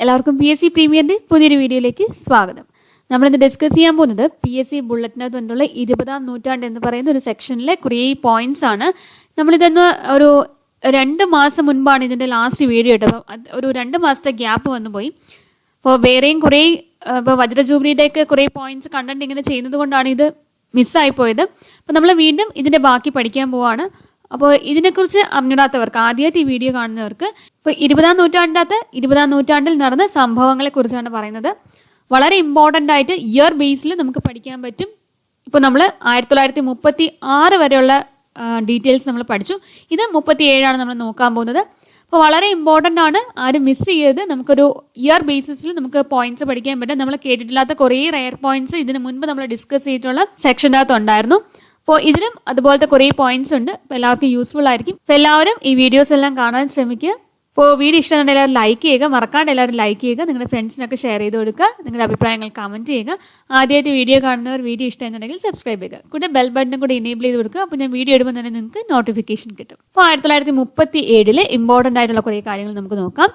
എല്ലാവർക്കും PSC പ്രീമിയറിന്റെ പുതിയൊരു വീഡിയോയിലേക്ക് സ്വാഗതം. നമ്മളിന്ന് ഡിസ്കസ് ചെയ്യാൻ പോകുന്നത് PSC ബുള്ളറ്റിനകത്ത് വന്നിട്ടുള്ള 20-ാം നൂറ്റാണ്ട് എന്ന് പറയുന്ന ഒരു സെക്ഷനിലെ കുറേ പോയിന്റ്സ് ആണ്. നമ്മളിതൊന്ന് ഒരു 2 മാസം മുൻപാണ് ഇതിന്റെ ലാസ്റ്റ് വീഡിയോ ഇട്ടത്. ഒരു 2 മാസത്തെ ഗ്യാപ്പ് വന്നു പോയി. അപ്പോൾ വേറെയും കുറേ ഇപ്പോൾ വജ്രജൂബിലിയുടെ ഒക്കെ കുറേ പോയിന്റ്സ് കണ്ടന്റ് ഇങ്ങനെ ചെയ്യുന്നത് കൊണ്ടാണ് ഇത് മിസ്സായി പോയത്. അപ്പോൾ നമ്മൾ വീണ്ടും ഇതിന്റെ ബാക്കി പഠിക്കാൻ പോവാണ്. അപ്പോൾ ഇതിനെക്കുറിച്ച് അറിഞ്ഞിടാത്തവർക്ക്, ആദ്യമായിട്ട് ഈ വീഡിയോ കാണുന്നവർക്ക്, ഇപ്പോൾ 20-ാം നൂറ്റാണ്ടിൽ നടന്ന സംഭവങ്ങളെ കുറിച്ചാണ് പറയുന്നത്. വളരെ ഇമ്പോർട്ടൻ്റ് ആയിട്ട് ഇയർ ബേസിൽ നമുക്ക് പഠിക്കാൻ പറ്റും. ഇപ്പോൾ നമ്മൾ 1936 വരെയുള്ള ഡീറ്റെയിൽസ് നമ്മൾ പഠിച്ചു. ഇത് 37 നമ്മൾ നോക്കാൻ പോകുന്നത്. അപ്പോൾ വളരെ ഇമ്പോർട്ടൻ്റ് ആണ്, ആരും മിസ് ചെയ്യരുത്. നമുക്കൊരു ഇയർ ബേസിസിൽ നമുക്ക് പോയിന്റ്സ് പഠിക്കാൻ പറ്റും. നമ്മൾ കേട്ടിട്ടില്ലാത്ത കുറേ റയർ പോയിന്റ്സ് ഇതിന് മുൻപ് നമ്മൾ ഡിസ്കസ് ചെയ്തിട്ടുള്ള സെക്ഷനകത്ത് ഉണ്ടായിരുന്നു. അപ്പോൾ ഇതിലും അതുപോലത്തെ കുറേ പോയിന്റ്സ് ഉണ്ട്. അപ്പോൾ എല്ലാവർക്കും യൂസ്ഫുൾ ആയിരിക്കും. അപ്പോൾ എല്ലാവരും ഈ വീഡിയോസ് എല്ലാം കാണാൻ ശ്രമിക്കുക. അപ്പോൾ വീഡിയോ ഇഷ്ടമുണ്ടെങ്കിൽ എല്ലാവരും ലൈക്ക് ചെയ്യുക, മറക്കാണ്ട് എല്ലാവരും ലൈക്ക് ചെയ്യുക, നിങ്ങളുടെ ഫ്രണ്ട്സിനൊക്കെ ഷെയർ ചെയ്ത് കൊടുക്കുക, നിങ്ങളുടെ അഭിപ്രായങ്ങൾ കമൻറ്റ് ചെയ്യുക. ആദ്യമായിട്ട് വീഡിയോ കാണുന്നവർ വീഡിയോ ഇഷ്ടമെന്നുണ്ടെങ്കിൽ സബ്സ്ക്രൈബ് ചെയ്യുക, കൂടെ ബെൽ ബട്ടണും കൂടി എനേബിൾ ചെയ്ത് കൊടുക്കുക. അപ്പോൾ ഞാൻ വീഡിയോ ഇടുമ്പോൾ തന്നെ നിങ്ങൾക്ക് നോട്ടിഫിക്കേഷൻ കിട്ടും. അപ്പോൾ 1937 ഇമ്പോർട്ടൻ്റ് ആയിട്ടുള്ള കുറേ കാര്യങ്ങൾ നമുക്ക് നോക്കാം.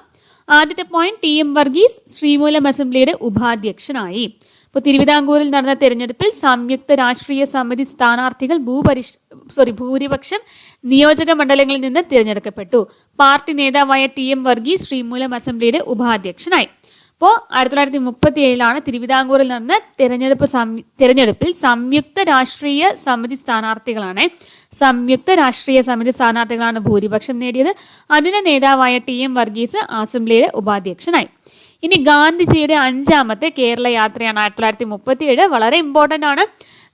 ആദ്യത്തെ പോയിന്റ്, TM വർഗീസ് ശ്രീമൂലം അസംബ്ലിയുടെ ഉപാധ്യക്ഷനായി. ഇപ്പോൾ തിരുവിതാംകൂറിൽ നടന്ന തെരഞ്ഞെടുപ്പിൽ സംയുക്ത രാഷ്ട്രീയ സമിതി സ്ഥാനാർത്ഥികൾ ഭൂരിപക്ഷം നിയോജക മണ്ഡലങ്ങളിൽ നിന്ന് തിരഞ്ഞെടുക്കപ്പെട്ടു. പാർട്ടി നേതാവായ TM വർഗീസ് ശ്രീമൂലം അസംബ്ലിയുടെ ഉപാധ്യക്ഷനായി. അപ്പോൾ 1937 തിരുവിതാംകൂറിൽ നടന്ന തെരഞ്ഞെടുപ്പിൽ സംയുക്ത രാഷ്ട്രീയ സമിതി സ്ഥാനാർത്ഥികളാണ് ഭൂരിപക്ഷം നേടിയത്. അതിന്റെ നേതാവായ TM വർഗീസ് അസംബ്ലിയുടെ ഉപാധ്യക്ഷനായി. ഇനി ഗാന്ധിജിയുടെ 5ാമത്തെ കേരള യാത്രയാണ് 1937. വളരെ ഇമ്പോർട്ടൻ്റ് ആണ്.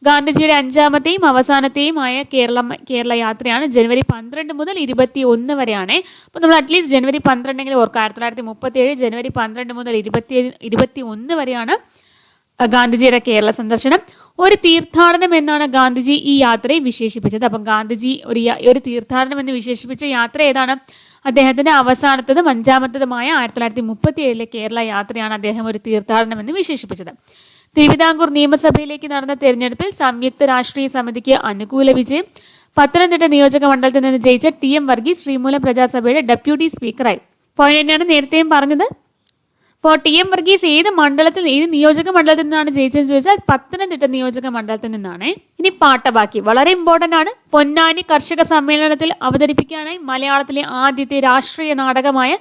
ഗാന്ധിജിയുടെ 5ാമത്തെയും അവസാനത്തെയും ആയ കേരള യാത്രയാണ്. ജനുവരി 12 മുതൽ 21 വരെയാണ്. അപ്പോൾ നമ്മൾ അറ്റ്ലീസ്റ്റ് ജനുവരി 12 ഓർക്കുക. 1937 ജനുവരി 12 മുതൽ 21 വരെയാണ് ഗാന്ധിജിയുടെ കേരള സന്ദർശനം. ഒരു തീർത്ഥാടനം എന്നാണ് ഗാന്ധിജി ഈ യാത്രയെ വിശേഷിപ്പിച്ചത്. അപ്പം ഗാന്ധിജി ഒരു തീർത്ഥാടനം എന്ന് വിശേഷിപ്പിച്ച യാത്ര ഏതാണ്? അദ്ദേഹത്തിന്റെ അവസാനത്തതും 5ാമത്തതുമായ 1937 കേരള യാത്രയാണ് അദ്ദേഹം ഒരു തീർത്ഥാടനം എന്ന് വിശേഷിപ്പിച്ചത്. തിരുവിതാംകൂർ നിയമസഭയിലേക്ക് നടന്ന തെരഞ്ഞെടുപ്പിൽ സംയുക്ത രാഷ്ട്രീയ സമിതിക്ക് അനുകൂല വിജയം. പത്തനംതിട്ട നിയോജക മണ്ഡലത്തിൽ നിന്ന് ജയിച്ച TM വർഗീസ് ശ്രീമൂലം പ്രജാസഭയുടെ ഡെപ്യൂട്ടി സ്പീക്കറായി. പോയിന്റ് തന്നെയാണ് നേരത്തെയും പറഞ്ഞത്. ഇപ്പോൾ TM വർഗീസ് ഏത് നിയോജക മണ്ഡലത്തിൽ നിന്നാണ് ജയിച്ചതെന്ന് ചോദിച്ചാൽ പത്തനംതിട്ട നിയോജക മണ്ഡലത്തിൽ നിന്നാണ്. ഇനി പാട്ടബാക്കി വളരെ ഇമ്പോർട്ടന്റ് ആണ്. പൊന്നാനി കർഷക സമ്മേളനത്തിൽ അവതരിപ്പിക്കാനായി മലയാളത്തിലെ ആദ്യത്തെ രാഷ്ട്രീയ നാടകമായ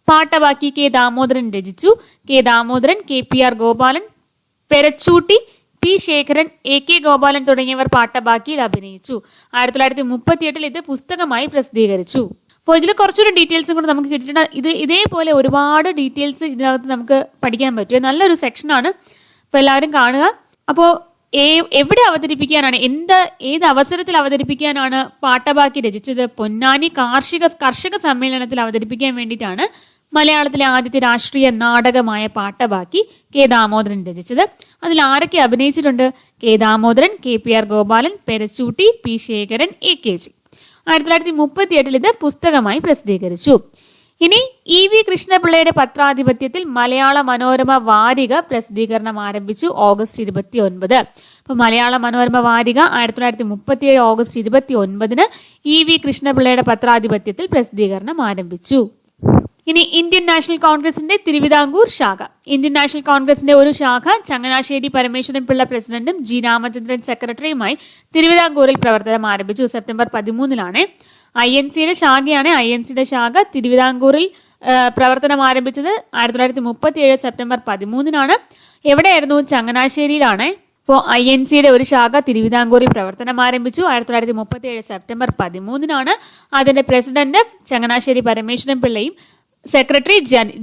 പാട്ടബാക്കി K. ദാമോദരൻ രചിച്ചു. K. Damodaran, KPR Gopalan, പെരച്ചൂട്ടി, P. Sekharan, AK Gopalan തുടങ്ങിയവർ പാട്ടബാക്കിയിൽ അഭിനയിച്ചു. 1938 ഇത് പുസ്തകമായി പ്രസിദ്ധീകരിച്ചു. അപ്പോൾ ഇതിൽ കുറച്ചൊരു ഡീറ്റെയിൽസും കൂടെ നമുക്ക് കിട്ടിയിട്ടുണ്ട്. ഇതേപോലെ ഒരുപാട് ഡീറ്റെയിൽസ് ഇതിനകത്ത് നമുക്ക് പഠിക്കാൻ പറ്റും. നല്ലൊരു സെക്ഷനാണ്. അപ്പോൾ എല്ലാവരും കാണുക. അപ്പോൾ എവിടെ അവതരിപ്പിക്കാനാണ്, ഏത് അവസരത്തിൽ അവതരിപ്പിക്കാനാണ് പാട്ടബാക്കി രചിച്ചത്? പൊന്നാനി കർഷക സമ്മേളനത്തിൽ അവതരിപ്പിക്കാൻ വേണ്ടിയിട്ടാണ് മലയാളത്തിലെ ആദ്യത്തെ രാഷ്ട്രീയ നാടകമായ പാട്ടബാക്കി K. ദാമോദരൻ രചിച്ചത്. അതിൽ ആരൊക്കെ അഭിനയിച്ചിട്ടുണ്ട്? K. Damodaran, KPR Gopalan, പെരച്ചൂട്ടി, P. Sekharan, AKG. 1938 ഇത് പുസ്തകമായി പ്രസിദ്ധീകരിച്ചു. ഇനി EV കൃഷ്ണപിള്ളയുടെ പത്രാധിപത്യത്തിൽ മലയാള മനോരമ വാരിക പ്രസിദ്ധീകരണം ആരംഭിച്ചു. ഓഗസ്റ്റ് 29. അപ്പൊ മലയാള മനോരമ വാരിക 1937 ഓഗസ്റ്റ് 29 EV കൃഷ്ണപിള്ളയുടെ പത്രാധിപത്യത്തിൽ പ്രസിദ്ധീകരണം ആരംഭിച്ചു. ഇനി ഇന്ത്യൻ നാഷണൽ കോൺഗ്രസിന്റെ തിരുവിതാംകൂർ ശാഖ. ഇന്ത്യൻ നാഷണൽ കോൺഗ്രസിന്റെ ഒരു ശാഖ ചങ്ങനാശ്ശേരി പരമേശ്വരൻ പിള്ള പ്രസിഡന്റും G. രാമചന്ദ്രൻ സെക്രട്ടറിയുമായി തിരുവിതാംകൂറിൽ പ്രവർത്തനം ആരംഭിച്ചു. സെപ്റ്റംബർ 13 INCയുടെ ശാഖയാണ്. INCയുടെ ശാഖ തിരുവിതാംകൂറിൽ പ്രവർത്തനം ആരംഭിച്ചത് 1937 സെപ്റ്റംബർ 13. എവിടെയായിരുന്നു? ചങ്ങനാശ്ശേരിയിലാണ്. ഇപ്പോൾ INCയുടെ ഒരു ശാഖ തിരുവിതാംകൂറിൽ പ്രവർത്തനം ആരംഭിച്ചു. 1937 സെപ്റ്റംബർ 13. അതിന്റെ പ്രസിഡന്റ് ചങ്ങനാശ്ശേരി പരമേശ്വരൻ പിള്ളയും സെക്രട്ടറി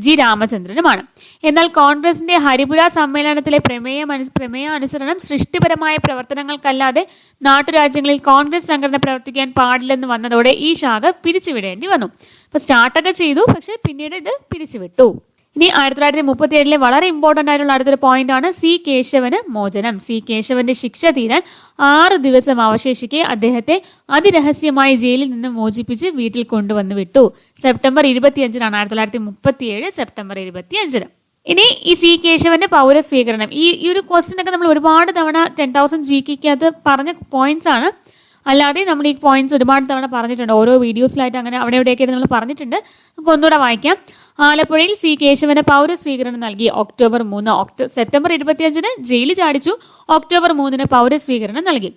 G. രാമചന്ദ്രനുമാണ്. എന്നാൽ കോൺഗ്രസിന്റെ ഹരിപുര സമ്മേളനത്തിലെ പ്രമേയാനുസരണം സൃഷ്ടിപരമായ പ്രവർത്തനങ്ങൾക്കല്ലാതെ നാട്ടുരാജ്യങ്ങളിൽ കോൺഗ്രസ് സംഘടന പ്രവർത്തിക്കാൻ പാടില്ലെന്ന് വന്നതോടെ ഈ ശാഖ പിരിച്ചുവിടേണ്ടി വന്നു. അപ്പൊ സ്റ്റാർട്ടൊക്കെ ചെയ്തു, പക്ഷെ പിന്നീട് ഇത് പിരിച്ചുവിട്ടു. ഇനി 1937 വളരെ ഇമ്പോർട്ടന്റ് ആയിട്ടുള്ള അടുത്തൊരു പോയിന്റ് ആണ് C. കേശവന് മോചനം. C. കേശവന്റെ ശിക്ഷ തീരാൻ 6 ദിവസം അവശേഷിക്കെ അദ്ദേഹത്തെ അതിരഹസ്യമായി ജയിലിൽ നിന്ന് മോചിപ്പിച്ച് വീട്ടിൽ കൊണ്ടുവന്നു വിട്ടു. September 25 1937 September 25. ഇനി ഈ C. കേശവന്റെ പൗരസ്വീകരണം, ഈ ഒരു ക്വസ്റ്റ്യൻ ഒക്കെ നമ്മൾ ഒരുപാട് തവണ 10,000 GK പറഞ്ഞ പോയിന്റ്സ് ആണ്. അല്ലാതെ നമ്മൾ ഈ പോയിന്റ്സ് ഒരുപാട് തവണ പറഞ്ഞിട്ടുണ്ട്, ഓരോ വീഡിയോസിലായിട്ട് അങ്ങനെ അവിടെ എവിടെയൊക്കെ നമ്മൾ പറഞ്ഞിട്ടുണ്ട്. നമുക്ക് ഒന്നുകൂടെ വായിക്കാം. ആലപ്പുഴയിൽ സി കേശവന് പൗരസ്വീകരണം നൽകി. ഒക്ടോബർ 3. സെപ്റ്റംബർ 25 ജയിലിൽ ചാടിച്ചു. ഒക്ടോബർ 3 പൗരസ്വീകരണം നൽകി.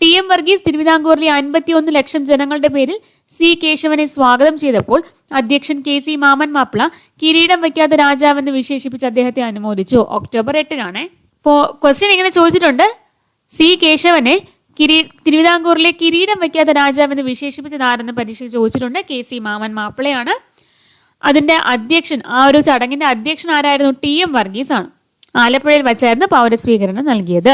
ടി.എം. വർഗീസ് തിരുവിതാംകൂറിലെ 51 ലക്ഷം ജനങ്ങളുടെ പേരിൽ സി കേശവനെ സ്വാഗതം ചെയ്തപ്പോൾ അധ്യക്ഷൻ കെ.സി. മാമൻ മാപ്പിള കിരീടം വയ്ക്കാത്ത രാജാവെന്ന് വിശേഷിപ്പിച്ച് അദ്ദേഹത്തെ അനുമോദിച്ചു. ഒക്ടോബർ 8. ഇപ്പോൾ ക്വസ്റ്റ്യൻ ഇങ്ങനെ ചോദിച്ചിട്ടുണ്ട്, സി കേശവനെ തിരുവിതാംകൂറിലെ കിരീടം വയ്ക്കാത്ത രാജാവെന്ന് വിശേഷിപ്പിച്ചത് ആരെന്ന് പരീക്ഷയ്ക്ക് ചോദിച്ചിട്ടുണ്ട്. കെ.സി. മാമൻ മാപ്പിളയാണ്. അതിന്റെ അധ്യക്ഷൻ, ആ ഒരു ചടങ്ങിന്റെ അധ്യക്ഷൻ ആരായിരുന്നു? ടി.എം. വർഗീസ് ആണ്. ആലപ്പുഴയിൽ വച്ചായിരുന്നു പൗരസ്വീകരണം നൽകിയത്.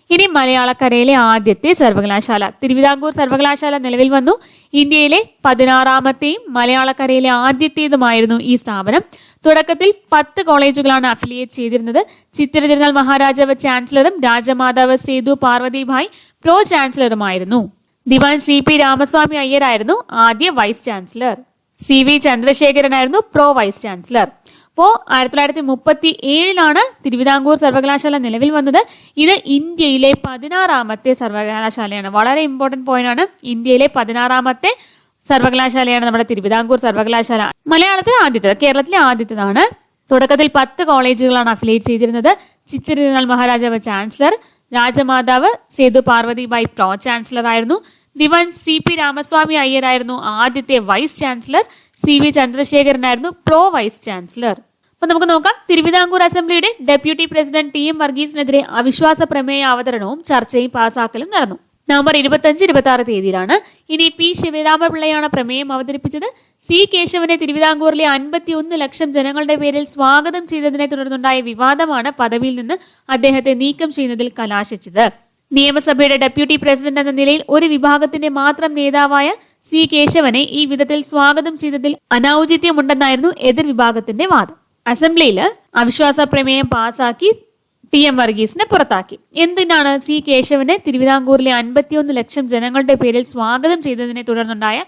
ഇനി മലയാളക്കരയിലെ ആദ്യത്തെ സർവകലാശാല. തിരുവിതാംകൂർ സർവകലാശാല നിലവിൽ വന്നു. ഇന്ത്യയിലെ 16ാമത്തെയും മലയാളക്കരയിലെ ആദ്യത്തേതുമായിരുന്നു ഈ സ്ഥാപനം. തുടക്കത്തിൽ 10 കോളേജുകളാണ് അഫിലിയേറ്റ് ചെയ്തിരുന്നത്. ചിത്തിര തിരുനാൾ മഹാരാജാവ് ചാൻസലറും രാജമാതാവ് സേതു പാർവതിഭായ് പ്രോ ചാൻസലറുമായിരുന്നു. ദിവാൻ C.P. രാമസ്വാമി അയ്യരായിരുന്നു ആദ്യ വൈസ് ചാൻസലർ. C.V. ചന്ദ്രശേഖരനായിരുന്നു പ്രോ വൈസ് ചാൻസലർ. അപ്പോൾ 1937 തിരുവിതാംകൂർ സർവകലാശാല നിലവിൽ വന്നത്. ഇത് ഇന്ത്യയിലെ 16ാമത്തെ സർവകലാശാലയാണ്. വളരെ ഇമ്പോർട്ടന്റ് പോയിന്റ് ആണ്. ഇന്ത്യയിലെ 16ാമത്തെ സർവകലാശാലയാണ് നമ്മുടെ തിരുവിതാംകൂർ സർവകലാശാല. മലയാളത്തിലെ ആദ്യത്തേത്, കേരളത്തിലെ ആദ്യത്തേതാണ്. തുടക്കത്തിൽ 10 കോളേജുകളാണ് അഫിലിയേറ്റ് ചെയ്തിരുന്നത്. ചിത്തിര തിരുനാൾ മഹാരാജാവ് ചാൻസലർ, രാജമാതാവ് സേതു പാർവതിഭായ് പ്രോ ചാൻസലർ ആയിരുന്നു. ദിവാൻ C.P. രാമസ്വാമി അയ്യരായിരുന്നു ആദ്യത്തെ വൈസ് ചാൻസലർ. C.V. ചന്ദ്രശേഖരനായിരുന്നു പ്രോ വൈസ് ചാൻസലർ. അപ്പൊ നമുക്ക് നോക്കാം. തിരുവിതാംകൂർ അസംബ്ലിയുടെ ഡെപ്യൂട്ടി പ്രസിഡന്റ് ടി.എം. വർഗീസിനെതിരെ അവിശ്വാസ പ്രമേയ അവതരണവും ചർച്ചയും പാസാക്കലും നടന്നു. നവംബർ 25-26 തീയതിയിലാണ്. ഇനി പി. ശിവരാമപിള്ളയാണ് പ്രമേയം അവതരിപ്പിച്ചത്. സി കേശവനെ തിരുവിതാംകൂറിലെ 51 ലക്ഷം ജനങ്ങളുടെ പേരിൽ സ്വാഗതം ചെയ്തതിനെ തുടർന്നുണ്ടായ വിവാദമാണ് പദവിയിൽ നിന്ന് അദ്ദേഹത്തെ നീക്കം ചെയ്യുന്നതിൽ കലാശിച്ചത്. നിയമസഭയുടെ ഡെപ്യൂട്ടി പ്രസിഡന്റ് എന്ന നിലയിൽ ഒരു വിഭാഗത്തിന്റെ മാത്രം നേതാവായ സി കേശവനെ ഈ വിധത്തിൽ സ്വാഗതം ചെയ്തതിൽ അനൌചിത്യമുണ്ടെന്നായിരുന്നു എതിർ വിഭാഗത്തിന്റെ വാദം. അസംബ്ലിയിൽ അവിശ്വാസ പ്രമേയം പാസാക്കി ടി.എം. വർഗീസിനെ പുറത്താക്കി. എന്തിനാണ്? സി കേശവനെ തിരുവിതാംകൂറിലെ 51 ലക്ഷം ജനങ്ങളുടെ പേരിൽ സ്വാഗതം ചെയ്തതിനെ തുടർന്നുണ്ടായ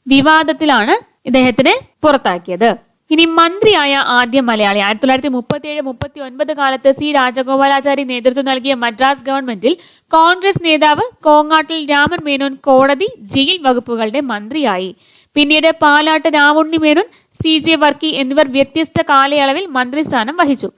വിവാദത്തിലാണ് ഇദ്ദേഹത്തിനെ പുറത്താക്കിയത്. ഇനി മന്ത്രിയായ ആദ്യ മലയാളി. 1937-39 കാലത്ത് സി രാജഗോപാലാചാരി നേതൃത്വം നൽകിയ മദ്രാസ് ഗവൺമെന്റിൽ കോൺഗ്രസ് നേതാവ് കോങ്ങാട്ടിൽ രാമൻ മേനോൻ കോടതി, ജയിൽ വകുപ്പുകളുടെ മന്ത്രിയായി. പിന്നീട് പാലാട്ട് രാവുണ്ണി മേനോൻ, C.J. വർക്കി എന്നിവർ വ്യത്യസ്ത കാലയളവിൽ മന്ത്രിസ്ഥാനം വഹിച്ചു.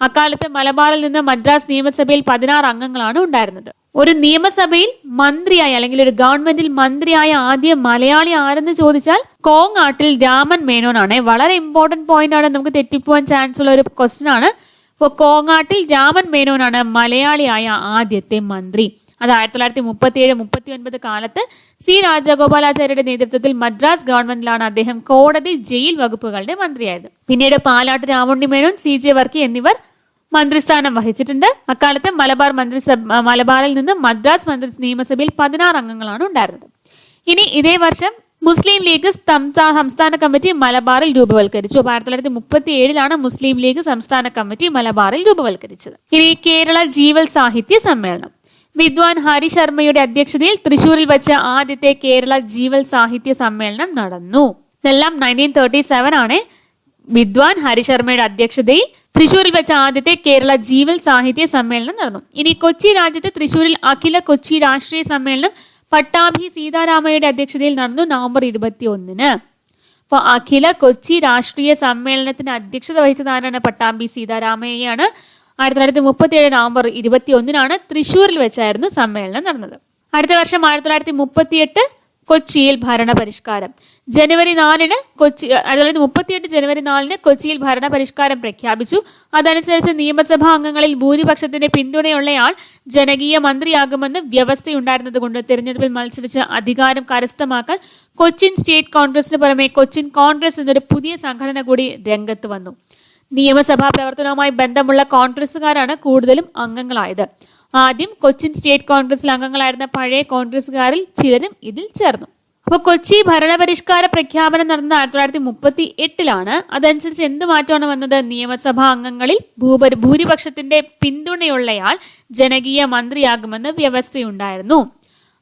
അക്കാലത്ത് മലബാറിൽ നിന്ന് മദ്രാസ് നിയമസഭയിൽ 16 അംഗങ്ങളാണ് ഉണ്ടായിരുന്നത്. ഒരു നിയമസഭയിൽ മന്ത്രിയായ അല്ലെങ്കിൽ ഒരു ഗവൺമെന്റിൽ മന്ത്രിയായ ആദ്യ മലയാളി ആരെന്ന് ചോദിച്ചാൽ കോങ്ങാട്ടിൽ രാമൻ മേനോൻ ആണ്. വളരെ ഇമ്പോർട്ടന്റ് പോയിന്റ് ആണ്, നമുക്ക് തെറ്റിപ്പോവാൻ ചാൻസ് ഉള്ള ഒരു ക്വസ്റ്റ്യൻ ആണ്. അപ്പോൾ കോങ്ങാട്ടിൽ രാമൻ മേനോനാണ് മലയാളിയായ ആദ്യത്തെ മന്ത്രി. അത് 1937-39 കാലത്ത് സി രാജഗോപാലാചാര്യയുടെ നേതൃത്വത്തിൽ മദ്രാസ് ഗവൺമെന്റിലാണ് അദ്ദേഹം കോടതി, ജയിൽ വകുപ്പുകളുടെ മന്ത്രിയായത്. പിന്നീട് പാലാട്ട് രാവുണ്ണി മേനോൻ, C.J. വർക്കി എന്നിവർ മന്ത്രിസ്ഥാനം വഹിച്ചിട്ടുണ്ട്. അക്കാലത്ത് മലബാറിൽ നിന്ന് മദ്രാസ് നിയമസഭയിൽ 16 അംഗങ്ങളാണ് ഉണ്ടായിരുന്നത്. ഇനി ഇതേ വർഷം മുസ്ലിം ലീഗ് സംസ്ഥാന കമ്മിറ്റി മലബാറിൽ രൂപവൽക്കരിച്ചു. 1937 മുസ്ലിം ലീഗ് സംസ്ഥാന കമ്മിറ്റി മലബാറിൽ രൂപവൽക്കരിച്ചത്. ഇനി കേരള ജീവൽ സാഹിത്യ സമ്മേളനം. വിദ്വാൻ ഹരി ശർമ്മയുടെ അധ്യക്ഷതയിൽ തൃശൂരിൽ വെച്ച ആദ്യത്തെ കേരള ജീവൽ സാഹിത്യ സമ്മേളനം നടന്നു. ഇതെല്ലാം 1937 ആണ്. വിദ്വാൻ ഹരി ശർമ്മയുടെ അധ്യക്ഷതയിൽ തൃശൂരിൽ വെച്ച ആദ്യത്തെ കേരള ജീവൽ സാഹിത്യ സമ്മേളനം നടന്നു. ഇനി കൊച്ചി രാജ്യത്ത് തൃശൂരിൽ അഖില കൊച്ചി രാഷ്ട്രീയ സമ്മേളനം പട്ടാഭി സീതാരാമയ്യയുടെ അധ്യക്ഷതയിൽ നടന്നു നവംബർ 21. അപ്പോൾ അഖില കൊച്ചി രാഷ്ട്രീയ സമ്മേളനത്തിന് അധ്യക്ഷത വഹിച്ചത് ആരാണ്? പട്ടാഭി സീതാരാമയ്യയാണ്. 1937 നവംബർ 21 തൃശൂരിൽ വെച്ചായിരുന്നു സമ്മേളനം നടന്നത്. അടുത്ത വർഷം 1938 കൊച്ചിയിൽ ഭരണപരിഷ്കാരം. ജനുവരി 4 കൊച്ചിയിൽ ഭരണപരിഷ്കാരം പ്രഖ്യാപിച്ചു. അതനുസരിച്ച് നിയമസഭാ അംഗങ്ങളിൽ ഭൂരിപക്ഷത്തിന്റെ പിന്തുണയുള്ളയാൾ ജനകീയ മന്ത്രിയാകുമെന്ന് വ്യവസ്ഥയുണ്ടായിരുന്നതുകൊണ്ട് തെരഞ്ഞെടുപ്പിൽ മത്സരിച്ച് അധികാരം കരസ്ഥമാക്കാൻ കൊച്ചിൻ സ്റ്റേറ്റ് കോൺഗ്രസിന് പുറമെ കൊച്ചിൻ കോൺഗ്രസ് എന്നൊരു പുതിയ സംഘടന കൂടി രംഗത്ത് വന്നു. നിയമസഭാ പ്രവർത്തനവുമായി ബന്ധമുള്ള കോൺഗ്രസുകാരാണ് കൂടുതലും അംഗങ്ങളായത്. ആദ്യം കൊച്ചിൻ സ്റ്റേറ്റ് കോൺഗ്രസിൽ അംഗങ്ങളായിരുന്ന പഴയ കോൺഗ്രസുകാരിൽ ചിലരും ഇതിൽ ചേർന്നു. അപ്പോൾ കൊച്ചി ഭരണപരിഷ്കാര പ്രഖ്യാപനം നടന്നത് 1938. അതനുസരിച്ച് എന്ത് മാറ്റമാണ് വന്നത്? നിയമസഭാ അംഗങ്ങളിൽ ഭൂരിപക്ഷത്തിന്റെ പിന്തുണയുള്ളയാൾ ജനകീയ മന്ത്രിയാകുമെന്ന് വ്യവസ്ഥയുണ്ടായിരുന്നു.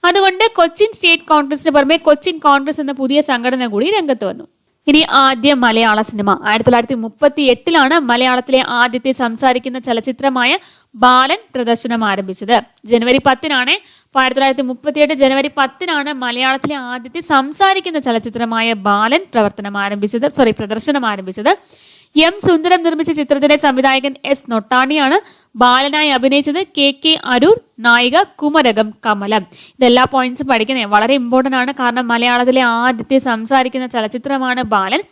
അതുകൊണ്ട് കൊച്ചിൻ സ്റ്റേറ്റ് കോൺഗ്രസിന് പുറമെ കൊച്ചിൻ കോൺഗ്രസ് എന്ന പുതിയ സംഘടന കൂടി രംഗത്ത് വന്നു. ഇനി ആദ്യ മലയാള സിനിമ. 1938 മലയാളത്തിലെ ആദ്യത്തെ സംസാരിക്കുന്ന ചലച്ചിത്രമായ ബാലൻ പ്രദർശനം ആരംഭിച്ചത്. ജനുവരി 10 അപ്പോൾ 1938 ജനുവരി 10 മലയാളത്തിലെ ആദ്യത്തെ സംസാരിക്കുന്ന ചലച്ചിത്രമായ ബാലൻ പ്രദർശനം ആരംഭിച്ചത്. എം സുന്ദരം നിർമ്മിച്ച ചിത്രത്തിലെ സംവിധായകൻ എസ് നൊട്ടാണിയാണ്. ബാലനായി അഭിനയിച്ചത് കെ അരൂർ, നായിക കുമരകം കമലം. ഇതെല്ലാ പോയിന്റ്സും പഠിക്കണേ, വളരെ ഇമ്പോർട്ടന്റ് ആണ്. കാരണം മലയാളത്തിലെ ആദ്യത്തെ സംസാരിക്കുന്ന ചലച്ചിത്രമാണ് ബാലൻ.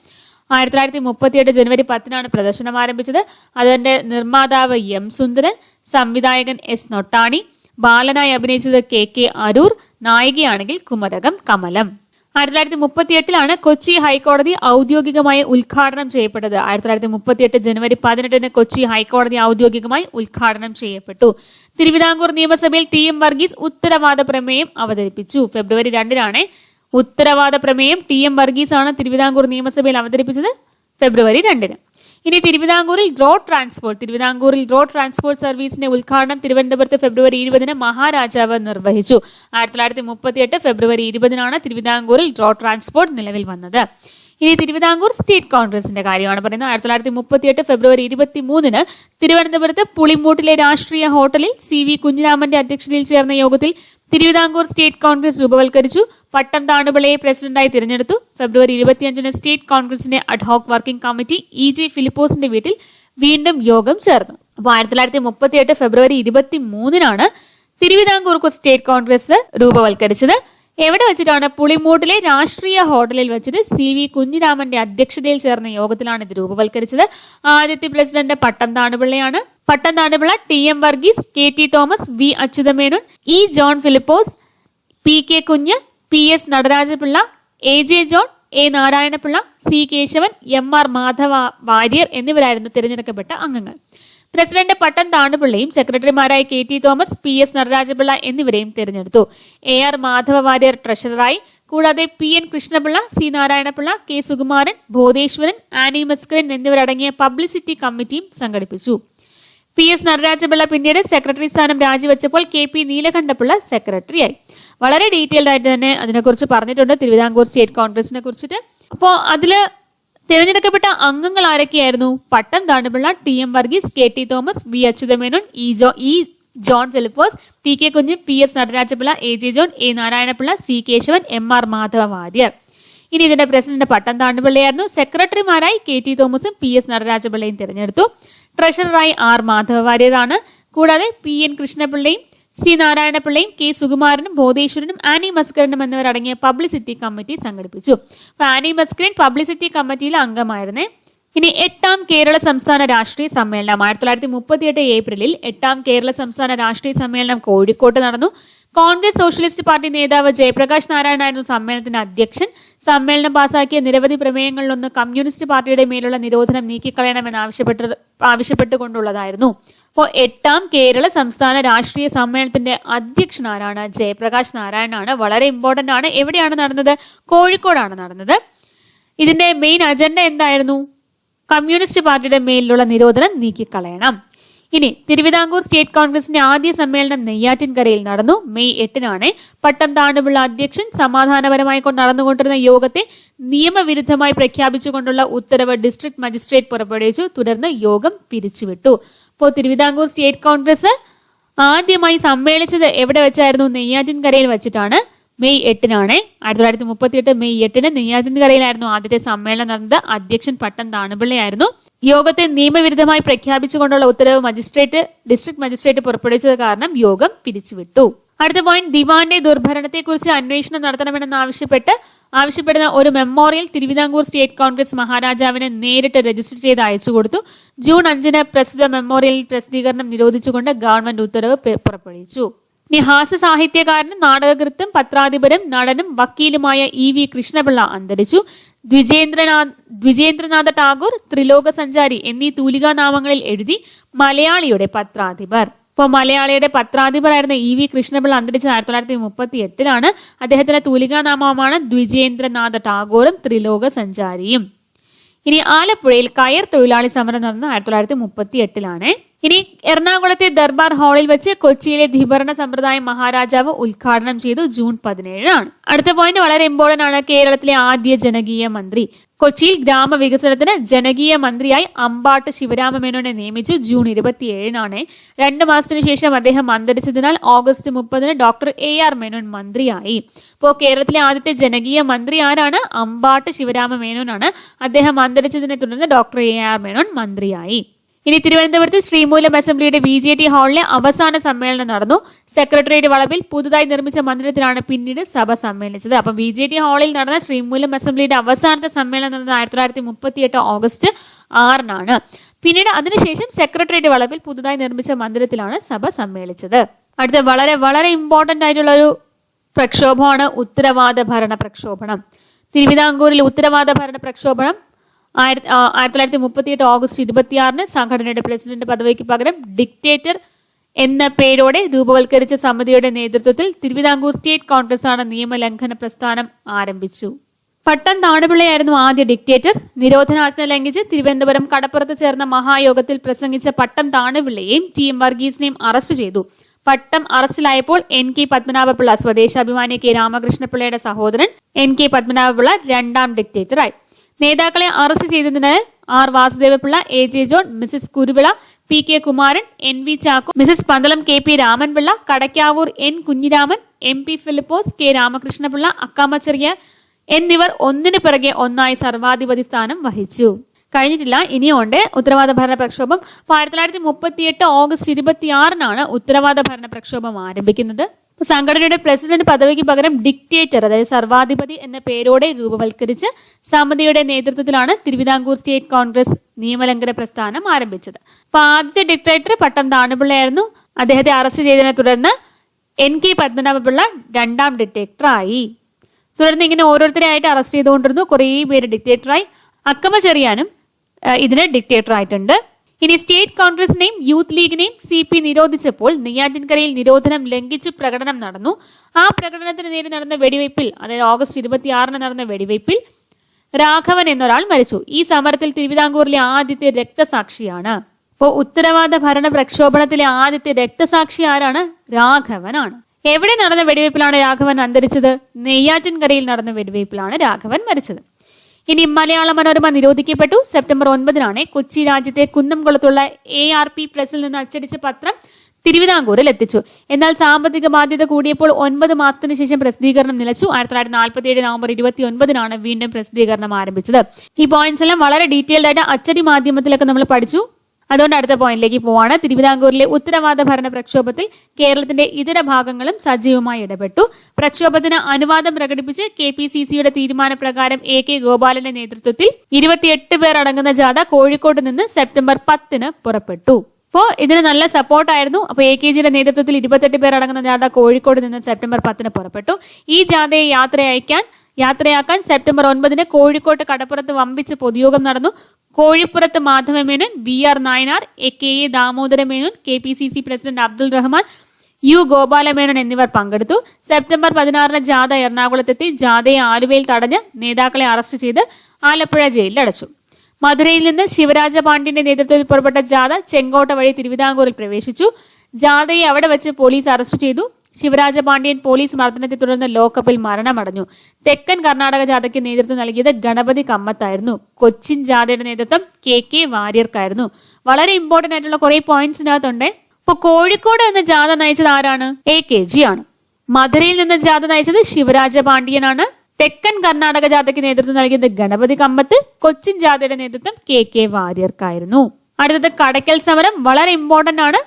1938 ജനുവരി 10 പ്രദർശനം ആരംഭിച്ചത്. അതിന്റെ നിർമ്മാതാവ് എം സുന്ദരൻ, സംവിധായകൻ എസ് നൊട്ടാണി, ബാലനായി അഭിനയിച്ചത് കെ അരൂർ, നായികയാണെങ്കിൽ കുമരകം കമലം. 1938 കൊച്ചി ഹൈക്കോടതി ഔദ്യോഗികമായി ഉദ്ഘാടനം ചെയ്യപ്പെട്ടത്. 1938 ജനുവരി 18 കൊച്ചി ഹൈക്കോടതി ഔദ്യോഗികമായി ഉദ്ഘാടനം ചെയ്യപ്പെട്ടു. തിരുവിതാംകൂർ നിയമസഭയിൽ ടി.എം. വർഗീസ് ഉത്തരവാദ പ്രമേയം അവതരിപ്പിച്ചു. ഫെബ്രുവരി 2 ഉത്തരവാദ പ്രമേയം ടി.എം. വർഗീസ് ആണ് തിരുവിതാംകൂർ നിയമസഭയിൽ അവതരിപ്പിച്ചത്. ഫെബ്രുവരി 2. ഇനി തിരുവിതാംകൂറിൽ റോഡ് ട്രാൻസ്പോർട്ട് സർവീസിന്റെ ഉദ്ഘാടനം തിരുവനന്തപുരത്ത് ഫെബ്രുവരി 20 മഹാരാജാവ് നിർവഹിച്ചു. 1938 ഫെബ്രുവരി 20 തിരുവിതാംകൂറിൽ റോഡ് ട്രാൻസ്പോർട്ട് നിലവിൽ വന്നത്. ഇനി തിരുവിതാംകൂർ സ്റ്റേറ്റ് കോൺഗ്രസിന്റെ കാര്യമാണ് പറയുന്നത്. 1938 ഫെബ്രുവരി 23 തിരുവനന്തപുരത്ത് പുളിമൂട്ടിലെ രാഷ്ട്രീയ ഹോട്ടലിൽ CV കുഞ്ഞിരാമന്റെ അധ്യക്ഷതയിൽ ചേർന്ന യോഗത്തിൽ തിരുവിതാംകൂർ സ്റ്റേറ്റ് കോൺഗ്രസ് രൂപവൽക്കരിച്ചു. പട്ടം താണുപിള്ളയെ പ്രസിഡന്റായി തിരഞ്ഞെടുത്തു. ഫെബ്രുവരി 25 സ്റ്റേറ്റ് കോൺഗ്രസിന്റെ അഡ്ഹോക് വർക്കിംഗ് കമ്മിറ്റി EJ ഫിലിപ്പോസിന്റെ വീട്ടിൽ വീണ്ടും യോഗം ചേർന്നു. അപ്പോൾ 1938 ഫെബ്രുവരി 23 തിരുവിതാംകൂർ സ്റ്റേറ്റ് കോൺഗ്രസ് രൂപവൽക്കരിച്ചത്. എവിടെ വെച്ചിട്ടാണ്? പുളിമൂട്ടിലെ രാഷ്ട്രീയ ഹോട്ടലിൽ വെച്ചിട്ട് CV കുഞ്ഞിരാമന്റെ അധ്യക്ഷതയിൽ ചേർന്ന യോഗത്തിലാണ് ഇത് രൂപവൽക്കരിച്ചത്. ആദ്യത്തെ പ്രസിഡന്റ് പട്ടം താണുപിള്ളയാണ്. Pattom Thanu Pillai, TM. Varghese, KT Thomas, V Achutha Menon, E John Philipose, PK Kunju, PS Nataraja Pillai, AJ John, A Narayana Pillai, C Kesavan, MR Madhava Warrier എന്നിവരായിരുന്നു തിരഞ്ഞെടുക്കപ്പെട്ട അംഗങ്ങൾ. പ്രസിഡന്റ് പട്ടം താണുപിള്ളയും സെക്രട്ടറിമാരായി KT തോമസ്, PS നടരാജപിള്ള എന്നിവരെയും തിരഞ്ഞെടുത്തു. AR മാധവ വാര്യർ ട്രഷററായി. കൂടാതെ PN Krishna Pillai, C Narayana Pillai, K Sukumaran, Bodheswaran, Annie മസ്കരൻ എന്നിവരടങ്ങിയ പബ്ലിസിറ്റി കമ്മിറ്റിയും സംഘടിപ്പിച്ചു. PS നടരാജപിള്ള പിന്നീട് സെക്രട്ടറി സ്ഥാനം രാജിവെച്ചപ്പോൾ KP നീലകണ്ഠപിള്ള സെക്രട്ടറിയായി. വളരെ ഡീറ്റെയിൽഡ് ആയിട്ട് തന്നെ അതിനെക്കുറിച്ച് പറഞ്ഞിട്ടുണ്ട്, തിരുവിതാംകൂർ സ്റ്റേറ്റ് കോൺഗ്രസിനെ കുറിച്ചിട്ട്. അപ്പോൾ അതില് തിരഞ്ഞെടുക്കപ്പെട്ട അംഗങ്ങൾ ആരൊക്കെയായിരുന്നു? Pattom Thanu Pillai, TM. Varghese, KT Thomas, V Achutha Menon, E John Philipose, PK Kunju, PS Nataraja Pillai, AJ John, A Narayana Pillai, C Kesavan, MR Madhava Warrier. ഇനി ഇതിന്റെ പ്രസിഡന്റ് പട്ടം താണുപിള്ളയായിരുന്നു. സെക്രട്ടറിമാരായി KT തോമസും PS നടരാജപിള്ളയും തിരഞ്ഞെടുത്തു. ട്രഷററായി R മാധവ വാര്യരാണ്. കൂടാതെ PN കൃഷ്ണപിള്ളയും C നാരായണപിള്ളയും K സുകുമാരനും ബോധേശ്വരനും ആനി മസ്കരനും എന്നിവരടങ്ങിയ പബ്ലിസിറ്റി കമ്മിറ്റി സംഘടിപ്പിച്ചു. അപ്പൊ ആനി മസ്കരൻ പബ്ലിസിറ്റി കമ്മിറ്റിയിലെ അംഗമായിരുന്നേ. ഇനി 8ാം കേരള സംസ്ഥാന രാഷ്ട്രീയ സമ്മേളനം 1938 ഏപ്രിലിൽ 8ാം കേരള സംസ്ഥാന രാഷ്ട്രീയ സമ്മേളനം കോഴിക്കോട്ട് നടന്നു. കോൺഗ്രസ് സോഷ്യലിസ്റ്റ് പാർട്ടി നേതാവ് ജയപ്രകാശ് നാരായണനായിരുന്നു സമ്മേളനത്തിന്റെ അധ്യക്ഷൻ. സമ്മേളനം പാസാക്കിയ നിരവധി പ്രമേയങ്ങളിലൊന്ന് കമ്മ്യൂണിസ്റ്റ് പാർട്ടിയുടെ മേലുള്ള നിരോധനം നീക്കിക്കളയണമെന്ന് ആവശ്യപ്പെട്ടുകൊണ്ടുള്ളതായിരുന്നു. അപ്പോൾ 8ാം കേരള സംസ്ഥാന രാഷ്ട്രീയ സമ്മേളനത്തിന്റെ അധ്യക്ഷൻ ആരാണ്? ജയപ്രകാശ് നാരായണനാണ്. വളരെ ഇമ്പോർട്ടന്റ് ആണ്. എവിടെയാണ് നടന്നത്? കോഴിക്കോടാണ് നടന്നത്. ഇതിന്റെ മെയിൻ അജണ്ട എന്തായിരുന്നു? കമ്മ്യൂണിസ്റ്റ് പാർട്ടിയുടെ മേലിലുള്ള നിരോധനം നീക്കിക്കളയണം. ഇനി തിരുവിതാംകൂർ സ്റ്റേറ്റ് കോൺഗ്രസിന്റെ ആദ്യ സമ്മേളനം നെയ്യാറ്റിൻകരയിൽ നടന്നു. മെയ് 8 പട്ടം താണുപിള്ള അധ്യക്ഷൻ. സമാധാനപരമായി നടന്നുകൊണ്ടിരുന്ന യോഗത്തെ നിയമവിരുദ്ധമായി പ്രഖ്യാപിച്ചുകൊണ്ടുള്ള ഉത്തരവ് ഡിസ്ട്രിക്ട് മജിസ്ട്രേറ്റ് പുറപ്പെടുവിച്ചു. തുടർന്ന് യോഗം പിരിച്ചുവിട്ടു. അപ്പോൾ തിരുവിതാംകൂർ സ്റ്റേറ്റ് കോൺഗ്രസ് ആദ്യമായി സമ്മേളിച്ചത് എവിടെ വെച്ചായിരുന്നു? നെയ്യാറ്റിൻകരയിൽ വെച്ചിട്ടാണ്. മെയ് 8 1938 മെയ് 8 നെയ്യാറ്റിൻകരയിലായിരുന്നു ആദ്യത്തെ സമ്മേളനം നടന്നത്. അധ്യക്ഷൻ പട്ടം താണുപിള്ളയായിരുന്നു. യോഗത്തെ നിയമവിരുദ്ധമായി പ്രഖ്യാപിച്ചുകൊണ്ടുള്ള ഉത്തരവ് ഡിസ്ട്രിക്ട് മജിസ്ട്രേറ്റ് പുറപ്പെടുവിച്ചത് കാരണം യോഗം പിരിച്ചുവിട്ടു. അടുത്ത പോയിന്റ്, ദിവാന്റെ ദുർഭരണത്തെക്കുറിച്ച് അന്വേഷണം നടത്തണമെന്ന് ആവശ്യപ്പെടുന്ന ഒരു മെമ്മോറിയൽ തിരുവിതാംകൂർ സ്റ്റേറ്റ് കോൺഗ്രസ് മഹാരാജാവിന് നേരിട്ട് രജിസ്റ്റർ ചെയ്ത് അയച്ചുകൊടുത്തു. ജൂൺ 5 പ്രസ്തുത മെമ്മോറിയൽ പ്രസിദ്ധീകരണം നിരോധിച്ചുകൊണ്ട് ഗവൺമെന്റ് ഉത്തരവ് പുറപ്പെടുവിച്ചു. ഇനി ഹാസ്യ സാഹിത്യകാരനും നാടകകൃത്തും പത്രാധിപരും നടനും വക്കീലുമായ EV കൃഷ്ണപിള്ള അന്തരിച്ചു. ദ്വിജേന്ദ്രനാഥ ടാഗോർ, ത്രിലോക സഞ്ചാരി എന്നീ തൂലികാ നാമങ്ങളിൽ എഴുതി മലയാളിയുടെ പത്രാധിപർ. ഇപ്പോൾ മലയാളിയുടെ പത്രാധിപരായിരുന്ന EV കൃഷ്ണപിള്ള അന്തരിച്ചത് 1938 അദ്ദേഹത്തിന്റെ തൂലികാ നാമമാണ് ദ്വിജേന്ദ്രനാഥ ടാഗോറും ത്രിലോക സഞ്ചാരിയും. ഇനി ആലപ്പുഴയിൽ കയർ തൊഴിലാളി സമരം നടന്നത് 1938 ഇനി എറണാകുളത്തെ ദർബാർ ഹാളിൽ വെച്ച് കൊച്ചിയിലെ ദ്വിഭരണ സമ്പ്രദായം മഹാരാജാവ് ഉദ്ഘാടനം ചെയ്തു. ജൂൺ 17 അടുത്ത പോയിന്റ് വളരെ ഇമ്പോർട്ടന്റ് ആണ്. കേരളത്തിലെ ആദ്യ ജനകീയ മന്ത്രി. കൊച്ചിയിൽ ഗ്രാമവികസനത്തിന് ജനകീയ മന്ത്രിയായി അമ്പാട്ട് ശിവരാമ മേനോനെ നിയമിച്ചു. ജൂൺ 27 2 മാസത്തിനു ശേഷം അദ്ദേഹം അന്തരിച്ചതിനാൽ ഓഗസ്റ്റ് 30 ഡോക്ടർ AR മേനോൻ മന്ത്രിയായി. ഇപ്പോൾ കേരളത്തിലെ ആദ്യത്തെ ജനകീയ മന്ത്രി ആരാണ്? അമ്പാട്ട് ശിവരാമ മേനോനാണ്. അദ്ദേഹം അന്തരിച്ചതിനെ തുടർന്ന് ഡോക്ടർ AR മേനോൻ മന്ത്രിയായി. ഇനി തിരുവനന്തപുരത്ത് ശ്രീമൂലം അസംബ്ലിയുടെ VJT ഹാളിലെ അവസാന സമ്മേളനം നടന്നു. സെക്രട്ടേറിയറ്റ് വളപ്പിൽ പുതുതായി നിർമ്മിച്ച മന്ദിരത്തിലാണ് പിന്നീട് സഭ സമ്മേളിച്ചത്. അപ്പം VJT ഹാളിൽ നടന്ന ശ്രീമൂലം അസംബ്ലിയുടെ അവസാനത്തെ സമ്മേളനം നടന്നത് 1938 ഓഗസ്റ്റ് 6 പിന്നീട് അതിനുശേഷം സെക്രട്ടേറിയറ്റ് വളപ്പിൽ പുതുതായി നിർമ്മിച്ച മന്ദിരത്തിലാണ് സഭ സമ്മേളിച്ചത്. അടുത്ത വളരെ വളരെ ഇമ്പോർട്ടന്റ് ആയിട്ടുള്ള ഒരു പ്രക്ഷോഭമാണ് ഉത്തരവാദ ഭരണ പ്രക്ഷോഭണം. തിരുവിതാംകൂറിൽ ഉത്തരവാദ ഭരണ പ്രക്ഷോഭണം 1938 ഓഗസ്റ്റ് 26 സംഘടനയുടെ പ്രസിഡന്റ് പദവിക്ക് പകരം ഡിക്റ്റേറ്റർ എന്ന പേരോടെ രൂപവൽക്കരിച്ച സമിതിയുടെ നേതൃത്വത്തിൽ തിരുവിതാംകൂർ സ്റ്റേറ്റ് കോൺഗ്രസ് ആണ് നിയമലംഘന പ്രസ്ഥാനം ആരംഭിച്ചു. പട്ടം താണുപിള്ളയായിരുന്നു ആദ്യ ഡിക്റ്റേറ്റർ. നിരോധനാജ്ഞ ലംഘിച്ച് തിരുവനന്തപുരം കടപ്പുറത്ത് ചേർന്ന മഹായോഗത്തിൽ പ്രസംഗിച്ച പട്ടം താണുപിള്ളയെയും TM വർഗീസിനെയും അറസ്റ്റ് ചെയ്തു. പട്ടം അറസ്റ്റിലായപ്പോൾ NK പത്മനാഭപിള്ള, സ്വദേശാഭിമാനി K രാമകൃഷ്ണപിള്ളയുടെ സഹോദരൻ NK പത്മനാഭപിള്ള രണ്ടാം ഡിക്റ്റേറ്ററായി. നേതാക്കളെ അറസ്റ്റ് ചെയ്തതിനാൽ R Vasudeva Pillai, AJ John, Mrs Kuruvila, PK Kumaran, NV Chacko, Mrs Pandalam KP Raman Pillai, Kadakkavoor N Kunhiraman, MP Philipose, K Ramakrishna Pillai, Accamma Cherian എന്നിവർ ഒന്നിനു പിറകെ ഒന്നായി സർവാധിപതി സ്ഥാനം വഹിച്ചു. കഴിഞ്ഞിട്ടില്ല, ഇനിയുണ്ട് ഉത്തരവാദ ഭരണ പ്രക്ഷോഭം. 1938 ഓഗസ്റ്റ് 26 ഉത്തരവാദ ഭരണ പ്രക്ഷോഭം ആരംഭിക്കുന്നത്. സംഘടനയുടെ പ്രസിഡന്റ് പദവിക്ക് പകരം ഡിക്റ്റേറ്റർ, അതായത് സർവാധിപതി എന്ന പേരോടെ രൂപവൽക്കരിച്ച് സമിതിയുടെ നേതൃത്വത്തിലാണ് തിരുവിതാംകൂർ സ്റ്റേറ്റ് കോൺഗ്രസ് നിയമലംഘന പ്രസ്ഥാനം ആരംഭിച്ചത്. അപ്പൊ ആദ്യത്തെ ഡിക്റ്റേറ്റർ പട്ടം താണുപിള്ളയായിരുന്നു. അദ്ദേഹത്തെ അറസ്റ്റ് ചെയ്തതിനെ തുടർന്ന് NK പത്മനാഭപിള്ള രണ്ടാം ഡിക്റ്റേറ്ററായി. തുടർന്ന് ഇങ്ങനെ ഓരോരുത്തരെയായിട്ട് അറസ്റ്റ് ചെയ്തുകൊണ്ടിരുന്നു. കുറേ പേര് ഡിക്റ്റേറ്ററായി. അക്കമ ചെറിയാനും ഇതിന് ഡിക്റ്റേറ്റർ ആയിട്ടുണ്ട്. ഇനി സ്റ്റേറ്റ് കോൺഗ്രസിനെയും യൂത്ത് ലീഗിനെയും CP നിരോധിച്ചപ്പോൾ നെയ്യാറ്റിൻകരയിൽ നിരോധനം ലംഘിച്ച് പ്രകടനം നടന്നു. ആ പ്രകടനത്തിന് നേരെ നടന്ന വെടിവയ്പിൽ, അതായത് ഓഗസ്റ്റ് 26 നടന്ന വെടിവയ്പിൽ രാഘവൻ എന്നൊരാൾ മരിച്ചു. ഈ സമരത്തിൽ തിരുവിതാംകൂറിലെ ആദ്യത്തെ രക്തസാക്ഷിയാണ്. അപ്പോൾ ഉത്തരവാദ ഭരണ പ്രക്ഷോഭണത്തിലെ ആദ്യത്തെ രക്തസാക്ഷി ആരാണ്? രാഘവനാണ്. എവിടെ നടന്ന വെടിവയ്പിലാണ് രാഘവൻ അന്തരിച്ചത്? നെയ്യാറ്റിൻകരയിൽ നടന്ന വെടിവയ്പിലാണ് രാഘവൻ മരിച്ചത്. ഇനി മലയാള മനോരമ നിരോധിക്കപ്പെട്ടു. സെപ്റ്റംബർ 9 കൊച്ചി രാജ്യത്തെ കുന്നംകുളത്തുള്ള ARP പ്രസിൽ നിന്ന് അച്ചടിച്ച പത്രം തിരുവിതാംകൂറിൽ എത്തിച്ചു. എന്നാൽ സാമ്പത്തിക ബാധ്യത കൂടിയപ്പോൾ 9 മാസത്തിന് ശേഷം പ്രസിദ്ധീകരണം നിലച്ചു. 1947 നവംബർ 29 വീണ്ടും പ്രസിദ്ധീകരണം ആരംഭിച്ചത്. ഈ പോയിന്റ്സ് എല്ലാം വളരെ ഡീറ്റെയിൽഡ് ആയിട്ട് അച്ചടി മാധ്യമത്തിലൊക്കെ നമ്മൾ പഠിച്ചു. അതുകൊണ്ട് അടുത്ത പോയിന്റിലേക്ക് പോവാണ്. തിരുവിതാംകൂറിലെ ഉത്തരവാദ ഭരണ പ്രക്ഷോഭത്തിൽ കേരളത്തിന്റെ ഇതര ഭാഗങ്ങളും സജീവമായി ഇടപെട്ടു. പ്രക്ഷോഭത്തിന് അനുവാദം പ്രകടിപ്പിച്ച് KPCCയുടെ തീരുമാനപ്രകാരം AK ഗോപാലന്റെ നേതൃത്വത്തിൽ 28 പേർ അടങ്ങുന്ന ജാഥ കോഴിക്കോട് നിന്ന് സെപ്റ്റംബർ 10 പുറപ്പെട്ടു. അപ്പോൾ ഇതിന് നല്ല സപ്പോർട്ടായിരുന്നു. അപ്പോൾ AKGയുടെ നേതൃത്വത്തിൽ 28 പേർ അടങ്ങുന്ന ജാഥ കോഴിക്കോട് നിന്ന് സെപ്റ്റംബർ 10 പുറപ്പെട്ടു. ഈ ജാഥയെ യാത്രയാക്കാൻ സെപ്റ്റംബർ 9 കോഴിക്കോട്ട് കടപ്പുറത്ത് വമ്പിച്ച് പൊതുയോഗം നടന്നു. കോഴിപ്പുറത്ത് Madhava Menon, BR Nayanar, KA Damodara Menon, KPCC president Abdul Rahman, U Gopala Menon എന്നിവർ പങ്കെടുത്തു. സെപ്റ്റംബർ 16 ജാഥ എറണാകുളത്തെത്തി. ജാഥയെ ആലുവയിൽ തടഞ്ഞ് നേതാക്കളെ അറസ്റ്റ് ചെയ്ത് ആലപ്പുഴ ജയിലിൽ അടച്ചു. മധുരയിൽ നിന്ന് ശിവരാജ പാണ്ഡ്യന്റെ നേതൃത്വത്തിൽ പുറപ്പെട്ട ജാഥ ചെങ്കോട്ട വഴി തിരുവിതാംകൂറിൽ പ്രവേശിച്ചു. ജാഥയെ അവിടെ വെച്ച് പോലീസ് അറസ്റ്റ് ചെയ്തു. ശിവരാജ പാണ്ഡ്യൻ പോലീസ് മർദ്ദനത്തെ തുടർന്ന് ലോക്കപ്പിൽ മരണമടഞ്ഞു. തെക്കൻ കർണാടക ജാഥയ്ക്ക് നേതൃത്വം നൽകിയത് ഗണപതി കമ്മത്തായിരുന്നു. കൊച്ചിൻ ജാഥയുടെ നേതൃത്വം KK വാര്യർക്കായിരുന്നു. വളരെ ഇമ്പോർട്ടന്റ് ആയിട്ടുള്ള കുറെ പോയിന്റ്സിനകത്തുണ്ട്. ഇപ്പൊ കോഴിക്കോട് എന്ന ജാഥ നയിച്ചത് ആരാണ്? AKG ആണ്. മധുരയിൽ നിന്ന് ജാഥ നയിച്ചത് ശിവരാജ പാണ്ഡ്യനാണ്. തെക്കൻ കർണാടക ജാഥയ്ക്ക് നേതൃത്വം നൽകിയത് ഗണപതി കമ്മത്ത്. കൊച്ചിൻ ജാഥയുടെ നേതൃത്വം KK വാര്യർക്കായിരുന്നു. അടുത്തത് കടയ്ക്കൽ സമരം. വളരെ ഇമ്പോർട്ടന്റ് ആണ്.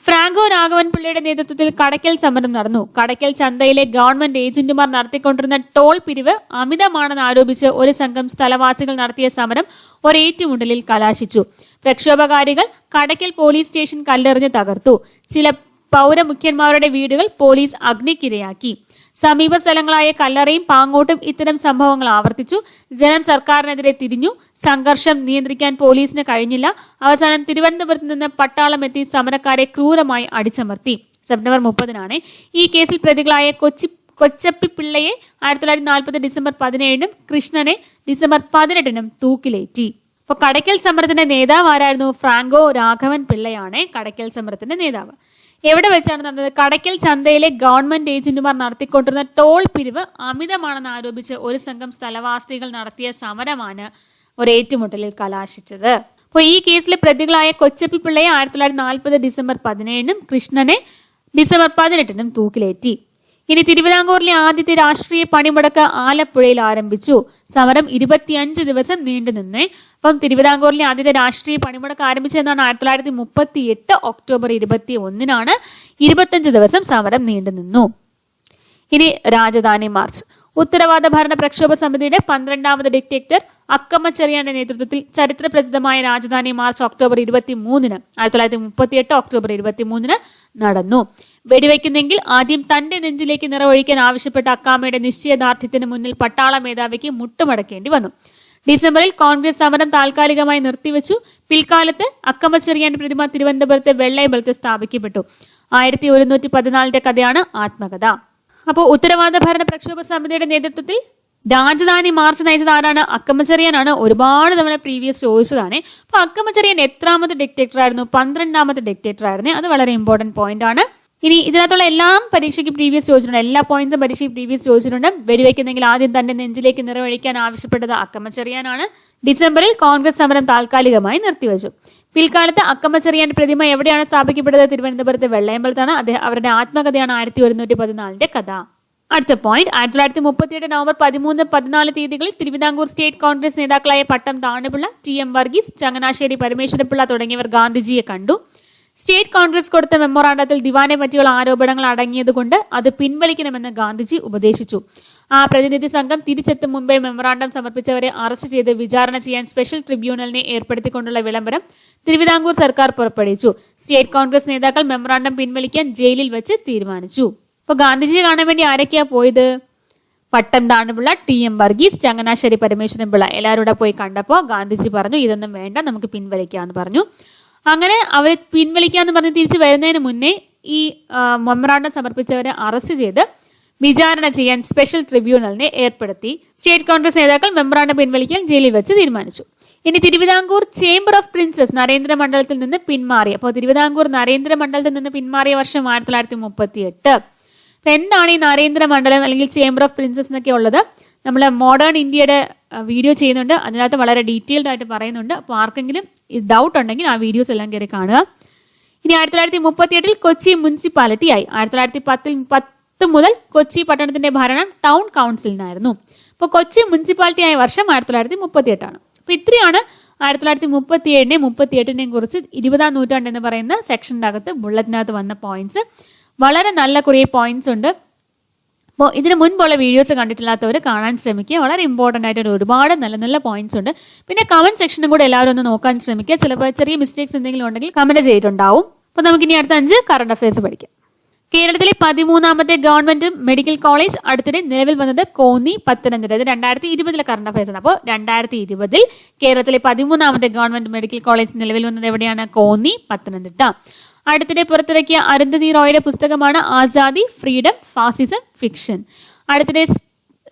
ഫ്രാങ്കോ രാഘവൻ പിള്ളയുടെ നേതൃത്വത്തിൽ കടയ്ക്കൽ സമരം നടന്നു. കടയ്ക്കൽ ചന്തയിലെ ഗവൺമെന്റ് ഏജന്റുമാർ നടത്തിക്കൊണ്ടിരുന്ന ടോൾ പിരിവ് അമിതമാണെന്ന് ആരോപിച്ച് ഒരു സംഘം സ്ഥലവാസികൾ നടത്തിയ സമരം ഒരേറ്റുമുട്ടലിൽ കലാശിച്ചു. പ്രക്ഷോഭകാരികൾ കടയ്ക്കൽ പോലീസ് സ്റ്റേഷൻ കല്ലെറിഞ്ഞ് തകർത്തു. ചില പൗരമുഖ്യന്മാരുടെ വീടുകൾ പോലീസ് അഗ്നിക്കിരയാക്കി. സമീപ സ്ഥലങ്ങളായ കല്ലറയും പാങ്ങോട്ടും ഇത്തരം സംഭവങ്ങൾ ആവർത്തിച്ചു. ജനം സർക്കാരിനെതിരെ തിരിഞ്ഞു. സംഘർഷം നിയന്ത്രിക്കാൻ പോലീസിന് കഴിഞ്ഞില്ല. അവസാനം തിരുവനന്തപുരത്ത് നിന്ന് പട്ടാളം എത്തി സമരക്കാരെ ക്രൂരമായി അടിച്ചമർത്തി. സെപ്റ്റംബർ 30 ഈ കേസിൽ പ്രതികളായ കൊച്ചപ്പി പിള്ളയെ 1940 ഡിസംബർ 17 കൃഷ്ണനെ ഡിസംബർ 18 തൂക്കിലേറ്റി. അപ്പൊ കടയ്ക്കൽ സമരത്തിന്റെ നേതാവ് ആരായിരുന്നു? ഫ്രാങ്കോ രാഘവൻ പിള്ളയാണ് കടയ്ക്കൽ സമരത്തിന്റെ നേതാവ്. എവിടെ വെച്ചാണ് നടന്നത്? കടയ്ക്കൽ ചന്തയിലെ ഗവൺമെന്റ് ഏജന്റുമാർ നടത്തിക്കൊണ്ടിരുന്ന ടോൾ പിരിവ് അമിതമാണെന്ന് ആരോപിച്ച് ഒരു സംഘം സ്ഥലവാസികൾ നടത്തിയ സമരമാണ് ഒരു ഏറ്റുമുട്ടലിൽ കലാശിച്ചത്. അപ്പോൾ ഈ കേസിലെ പ്രതികളായ കൊച്ചപ്പി പിള്ളയെ 1940 ഡിസംബർ 17-നും കൃഷ്ണനെ ഡിസംബർ 18-നും തൂക്കിലേറ്റി. ഇനി തിരുവിതാംകൂറിലെ ആദ്യത്തെ രാഷ്ട്രീയ പണിമുടക്ക് ആലപ്പുഴയിൽ ആരംഭിച്ചു. സമരം 25 ദിവസം നീണ്ടുനിന്നേ. അപ്പം തിരുവിതാംകൂറിലെ ആദ്യത്തെ രാഷ്ട്രീയ പണിമുടക്ക് ആരംഭിച്ചതെന്നാണ് 1938 ഒക്ടോബർ 21-നാണ്. 25 ദിവസം സമരം നീണ്ടുനിന്നു. ഇനി രാജധാനി മാർച്ച്. ഉത്തരവാദ ഭരണ പ്രക്ഷോഭ സമിതിയുടെ 12ാമത് ഡിക്റ്റേറ്റർ അക്കമ്മ ചെറിയാന്റെ നേതൃത്വത്തിൽ ചരിത്ര പ്രസിദ്ധമായ രാജധാനി മാർച്ച് ഒക്ടോബർ 23-ന് 1938 ഒക്ടോബർ 23-ന് നടന്നു. വെടിവെക്കുന്നെങ്കിൽ ആദ്യം തന്റെ നെഞ്ചിലേക്ക് നിറവൊഴിക്കാൻ ആവശ്യപ്പെട്ട അക്കാമയുടെ നിശ്ചയദാർഢ്യത്തിന് മുന്നിൽ പട്ടാള മേധാവിക്ക് മുട്ടുമടക്കേണ്ടി വന്നു. ഡിസംബറിൽ കോൺഗ്രസ് സമരം താൽക്കാലികമായി നിർത്തിവെച്ചു. പിൽക്കാലത്ത് അക്കമ്മ ചെറിയാന്റെ പ്രതിമ തിരുവനന്തപുരത്തെ വെള്ളയമ്പലത്ത് സ്ഥാപിക്കപ്പെട്ടു. 1114 കഥയാണ് ആത്മകഥ. അപ്പോൾ ഉത്തരവാദ ഭരണ പ്രക്ഷോഭ സമിതിയുടെ നേതൃത്വത്തിൽ രാജധാനി മാർച്ച് നയിച്ചത് ആരാണ്? അക്കമ്മ ചെറിയാനാണ്. ഒരുപാട് തവണ പ്രീവിയസ് ചോദിച്ചതാണ്. അപ്പൊ അക്കമ്മ ചെറിയാൻ എത്രാമത്തെ ഡിക്റ്റേറ്റർ ആയിരുന്നു? 12ാമത്തെ ഡിക്റ്റേറ്റർ ആയിരുന്നു. അത് വളരെ ഇമ്പോർട്ടന്റ് പോയിന്റ് ആണ്. ഇനി ഇതിനകത്തുള്ള എല്ലാം പരീക്ഷയ്ക്ക് പ്രീവിയസ് ചോദിച്ചിട്ടുണ്ട്. എല്ലാ പോയിന്റ്സും പരീക്ഷയ്ക്ക് പ്രീവിയസ് ചോദിച്ചിട്ടുണ്ട്. വെടിവെക്കുന്നെങ്കിൽ ആദ്യം തന്റെ നെഞ്ചിലേക്ക് നിറവഴിക്കാൻ ആവശ്യപ്പെട്ടത് അക്കമ്മ ചെറിയാനാണ്. ഡിസംബറിൽ കോൺഗ്രസ് സമരം താൽക്കാലികമായി നിർത്തിവെച്ചു. പിൽക്കാലത്ത് അക്കമ്മ ചെറിയാന്റെ പ്രതിമ എവിടെയാണ് സ്ഥാപിക്കപ്പെട്ടത്? തിരുവനന്തപുരത്തെ വെള്ളയമ്പലത്താണ്. അവരുടെ ആത്മകഥയാണ് 1114 കഥ. അടുത്ത പോയിന്റ്, 1937 നവംബർ 13, 14 തീയതികളിൽ തിരുവിതാംകൂർ സ്റ്റേറ്റ് കോൺഗ്രസ് നേതാക്കളായ പട്ടം താണുപിള്ള, TM വർഗീസ്, ചങ്ങനാശ്ശേരി പരമേശ്വരപിള്ള തുടങ്ങിയവർ ഗാന്ധിജിയെ കണ്ടു. സ്റ്റേറ്റ് കോൺഗ്രസ് കൊടുത്ത മെമ്മോറാണ്ടത്തിൽ ദിവാനെ പറ്റിയുള്ള ആരോപണങ്ങൾ അടങ്ങിയതുകൊണ്ട് അത് പിൻവലിക്കണമെന്ന് ഗാന്ധിജി ഉപദേശിച്ചു. ആ പ്രതിനിധി സംഘം തിരിച്ചെത്തും മുമ്പേ മെമ്മോറാണ്ടം സമർപ്പിച്ചവരെ അറസ്റ്റ് ചെയ്ത് വിചാരണ ചെയ്യാൻ സ്പെഷ്യൽ ട്രിബ്യൂണലിനെ ഏർപ്പെടുത്തിക്കൊണ്ടുള്ള വിളംബരം തിരുവിതാംകൂർ സർക്കാർ പുറപ്പെടുവിച്ചു. സ്റ്റേറ്റ് കോൺഗ്രസ് നേതാക്കൾ മെമ്മോറാണ്ടം പിൻവലിക്കാൻ ജയിലിൽ വെച്ച് തീരുമാനിച്ചു. അപ്പൊ ഗാന്ധിജിയെ കാണാൻ വേണ്ടി ആരൊക്കെയാ പോയത്? പട്ടം താണുപിള്ള, TM വർഗീസ്, ചങ്ങനാശ്ശേരി പരമേശ്വരപിള്ള എല്ലാവരും കൂടെ പോയി കണ്ടപ്പോൾ ഗാന്ധിജി പറഞ്ഞു ഇതൊന്നും വേണ്ട, നമുക്ക് പിൻവലിക്കാന്ന് പറഞ്ഞു. അങ്ങനെ അവർ പിൻവലിക്കാന്ന് പറഞ്ഞ് തിരിച്ചു വരുന്നതിന് മുന്നേ ഈ മെമ്മോറാണ്ടം സമർപ്പിച്ചവരെ അറസ്റ്റ് ചെയ്ത് വിചാരണ ചെയ്യാൻ സ്പെഷ്യൽ ട്രിബ്യൂണലിനെ ഏർപ്പെടുത്തി. സ്റ്റേറ്റ് കോൺഗ്രസ് നേതാക്കൾ മെമ്മോറാണ്ടം പിൻവലിക്കാൻ ജയിലിൽ വെച്ച് തീരുമാനിച്ചു. ഇനി തിരുവിതാംകൂർ ചേംബർ ഓഫ് പ്രിൻസസ് നരേന്ദ്രമണ്ഡലത്തിൽ നിന്ന് പിന്മാറി. അപ്പോൾ തിരുവിതാംകൂർ നരേന്ദ്രമണ്ഡലത്തിൽ നിന്ന് പിന്മാറിയ വർഷം 1938. അപ്പൊ എന്താണ് ഈ നരേന്ദ്രമണ്ഡലം അല്ലെങ്കിൽ ചേംബർ ഓഫ് പ്രിൻസസ് എന്നൊക്കെ ഉള്ളത്? നമ്മൾ മോഡേൺ ഇന്ത്യയുടെ വീഡിയോ ചെയ്യുന്നുണ്ട്. അതിനകത്ത് വളരെ ഡീറ്റെയിൽഡ് ആയിട്ട് പറയുന്നുണ്ട്. അപ്പോൾ ആർക്കെങ്കിലും ഡൗട്ട് ഉണ്ടെങ്കിൽ ആ വീഡിയോസ് എല്ലാം കയറി കാണുക. ഇനി 1938 കൊച്ചി മുനിസിപ്പാലിറ്റി ആയി. 1910 മുതൽ കൊച്ചി പട്ടണത്തിന്റെ ഭരണം ടൗൺ കൗൺസിലിനായിരുന്നു. അപ്പോൾ കൊച്ചി മുനിസിപ്പാലിറ്റി ആയ വർഷം 1938 ആണ്. അപ്പൊ ഇത്രയാണ് 1937 38 കുറിച്ച് 20ാം നൂറ്റാണ്ട് എന്ന് പറയുന്ന സെക്ഷൻ്റെ അകത്ത് ബുള്ളറ്റിനകത്ത് വന്ന പോയിന്റ്സ്. വളരെ നല്ല കുറേ പോയിന്റ്സ് ഉണ്ട്. അപ്പോൾ ഇതിന് മുൻപുള്ള വീഡിയോസ് കണ്ടിട്ടില്ലാത്തവർ കാണാൻ ശ്രമിക്കുക. വളരെ ഇമ്പോർട്ടൻ്റ് ആയിട്ട് ഒരുപാട് നല്ല നല്ല പോയിന്റ്സ് ഉണ്ട്. പിന്നെ കമന്റ് സെക്ഷനും കൂടെ എല്ലാവരും ഒന്ന് നോക്കാൻ ശ്രമിക്കുക. ചിലപ്പോൾ ചെറിയ മിസ്റ്റേക്സ് എന്തെങ്കിലും ഉണ്ടെങ്കിൽ കമന്റ് ചെയ്തിട്ടുണ്ടാവും. അപ്പോൾ നമുക്കിനി അടുത്ത 5 കറണ്ട് അഫയേഴ്സ് പഠിക്കാം. കേരളത്തിലെ 13ാമത്തെ ഗവൺമെന്റ് മെഡിക്കൽ കോളേജ് അടുത്തിടെ നിലവിൽ വന്നത് കോന്നി, പത്തനംതിട്ട. ഇത് 2020 കറണ്ട് അഫയേഴ്സ് ആണ്. അപ്പോൾ 2020 കേരളത്തിലെ 13ാമത്തെ ഗവൺമെന്റ് മെഡിക്കൽ കോളേജ് നിലവിൽ വന്നത് എവിടെയാണ്? കോന്നി, പത്തനംതിട്ട. അടുത്തിടെ പുറത്തിറക്കിയ അരുന്ധതി റോയുടെ പുസ്തകമാണ് ആസാദി, ഫ്രീഡം, ഫാസിസം, ഫിക്ഷൻ. അടുത്തിടെ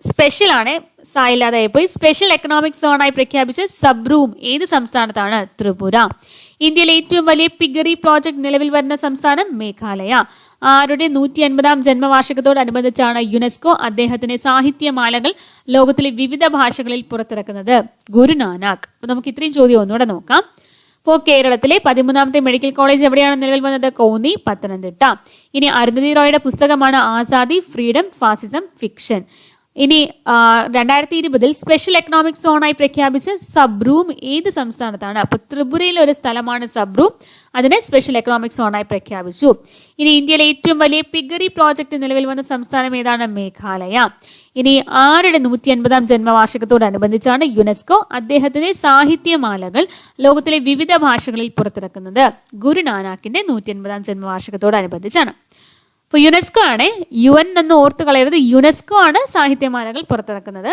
സ്പെഷ്യൽ ആണ്, സായില്ലാതായി പോയി. സ്പെഷ്യൽ എക്കണോമിക് സോണായി പ്രഖ്യാപിച്ച സബ്രൂം ഏത് സംസ്ഥാനത്താണ്? ത്രിപുര. ഇന്ത്യയിലെ ഏറ്റവും വലിയ പിഗറി പ്രോജക്ട് നിലവിൽ വരുന്ന സംസ്ഥാനം മേഘാലയ. ആരുടെ 150ാം ജന്മവാർഷികത്തോടനുബന്ധിച്ചാണ് യുനെസ്കോ അദ്ദേഹത്തിന്റെ സാഹിത്യമാലകൾ ലോകത്തിലെ വിവിധ ഭാഷകളിൽ പുറത്തിറക്കുന്നത്? ഗുരുനാനാക്ക്. അപ്പൊ നമുക്ക് ഇത്രയും ചോദ്യം ഒന്നുകൂടെ നോക്കാം. ഇപ്പോൾ കേരളത്തിലെ 13ാമത്തെ മെഡിക്കൽ കോളേജ് എവിടെയാണ് നിലവിൽ വന്നത്? കോന്നി, പത്തനംതിട്ട. ഇനി അരുന്ധതി റോയുടെ പുസ്തകമാണ് ആസാദി, ഫ്രീഡം, ഫാസിസം, ഫിക്ഷൻ. ഇനി 2020 സ്പെഷ്യൽ എക്കണോമിക് സോണായി പ്രഖ്യാപിച്ച സബ്രൂം ഏത് സംസ്ഥാനത്താണ്? അപ്പൊ ത്രിപുരയിലെ ഒരു സ്ഥലമാണ് സബ്രൂം. അതിനെ സ്പെഷ്യൽ എക്കണോമിക് സോണായി പ്രഖ്യാപിച്ചു. ഇനി ഇന്ത്യയിലെ ഏറ്റവും വലിയ പിഗറി പ്രോജക്ട് നിലവിൽ വന്ന സംസ്ഥാനം ഏതാണ്? മേഘാലയ. ഇനി ആരുടെ 150ാം ജന്മവാർഷികത്തോടനുബന്ധിച്ചാണ് യുനെസ്കോ അദ്ദേഹത്തിന്റെ സാഹിത്യമാലകൾ ലോകത്തിലെ വിവിധ ഭാഷകളിൽ പുറത്തിറക്കുന്നത്? ഗുരുനാനാക്കിന്റെ 150ാം ജന്മവാർഷികത്തോടനുബന്ധിച്ചാണ്. അപ്പോൾ യുനെസ്കോ ആണ്, UN എന്ന് ഓർത്ത് കളയരുത്. യുനെസ്കോ ആണ് സാഹിത്യമാലകൾ പുറത്തിറക്കുന്നത്.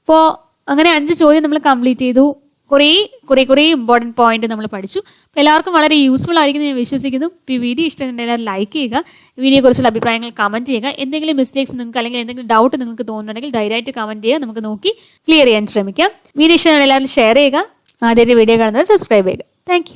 അപ്പോൾ അങ്ങനെ 5 ചോദ്യം നമ്മൾ കംപ്ലീറ്റ് ചെയ്തു. കുറേ ഇമ്പോർട്ടൻറ്റ് പോയിന്റ് നമ്മൾ പഠിച്ചു. അപ്പോൾ എല്ലാവർക്കും വളരെ യൂസ്ഫുൾ ആയിരിക്കും ഞാൻ വിശ്വസിക്കുന്നു. ഇപ്പോൾ ഈ വീഡിയോ ഇഷ്ടമുണ്ടെങ്കിൽ എല്ലാവരും ലൈക്ക് ചെയ്യുക. വീഡിയോയെ കുറിച്ചുള്ള അഭിപ്രായങ്ങൾ കമന്റ് ചെയ്യുക. എന്തെങ്കിലും മിസ്റ്റേക്സ് നിങ്ങൾക്ക് അല്ലെങ്കിൽ എന്തെങ്കിലും ഡൗട്ട് നിങ്ങൾക്ക് തോന്നുന്നുണ്ടെങ്കിൽ ധൈര്യമായിട്ട് കമന്റ് ചെയ്യുക. നമുക്ക് നോക്കി ക്ലിയർ ചെയ്യാൻ ശ്രമിക്കാം. വീഡിയോ ഇഷ്ടമുണ്ടെങ്കിൽ എല്ലാവരും ഷെയർ ചെയ്യുക. ആദ്യമായിട്ട് വീഡിയോ കാണുന്നത് സബ്സ്ക്രൈബ് ചെയ്യുക. താങ്ക്